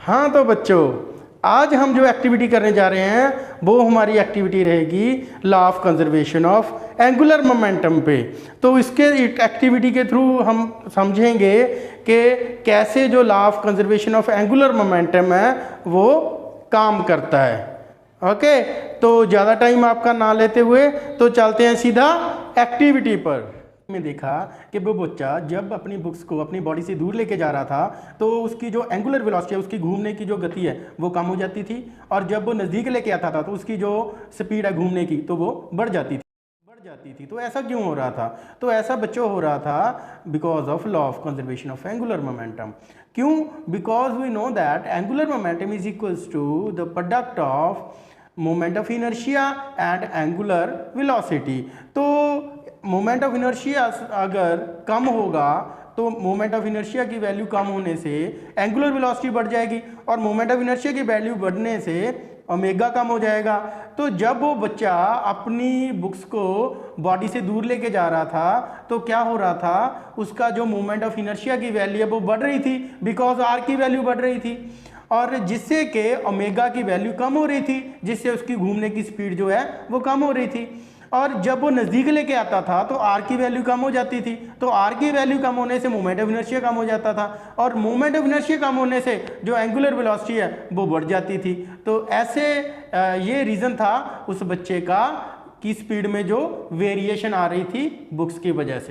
हाँ तो बच्चों, आज हम जो एक्टिविटी करने जा रहे हैं वो हमारी एक्टिविटी रहेगी law of conservation of angular momentum पे। तो इसके एक्टिविटी के थ्रू हम समझेंगे कि कैसे जो law of conservation of angular momentum है वो काम करता है। ओके, तो ज़्यादा टाइम आपका ना लेते हुए तो चलते हैं सीधा एक्टिविटी पर। में देखा कि वो बच्चा जब अपनी बुक्स को अपनी बॉडी से दूर लेके जा रहा था तो उसकी जो एंगुलर वेलोसिटी है, उसकी घूमने की जो गति है वो कम हो जाती थी, और जब वो नज़दीक लेके आता था तो उसकी जो स्पीड है घूमने की तो वो बढ़ जाती थी। तो ऐसा क्यों हो रहा था? तो ऐसा बच्चों हो रहा था because of law of conservation of angular momentum. क्यों? Because we know that angular momentum is equals to the product of moment of inertia and angular velocity. तो मोमेंट ऑफ इनर्शिया अगर कम होगा तो मोमेंट ऑफ इनर्शिया की value कम होने से एंगुलर वेलोसिटी बढ़ जाएगी, और मोमेंट ऑफ इनर्शिया की वैल्यू बढ़ने से ओमेगा कम हो जाएगा। तो जब वो बच्चा अपनी बुक्स को बॉडी से दूर लेके जा रहा था तो क्या हो रहा था, उसका जो मोमेंट ऑफ इनर्शिया की वैल्यू है वो बढ़ रही थी, बिकॉज आर की वैल्यू बढ़ रही थी, और जिससे कि ओमेगा की वैल्यू कम हो रही थी, जिससे उसकी घूमने की स्पीड जो है वो कम हो रही थी। और जब वो नज़दीक लेके आता था तो आर की वैल्यू कम हो जाती थी, तो आर की वैल्यू कम होने से मोमेंट ऑफ इनर्शिया कम हो जाता था, और मोमेंट ऑफ इनर्शिया कम होने से जो एंगुलर वेलोसिटी है वो बढ़ जाती थी। तो ऐसे ये रीज़न था उस बच्चे का कि स्पीड में जो वेरिएशन आ रही थी बुक्स की वजह से।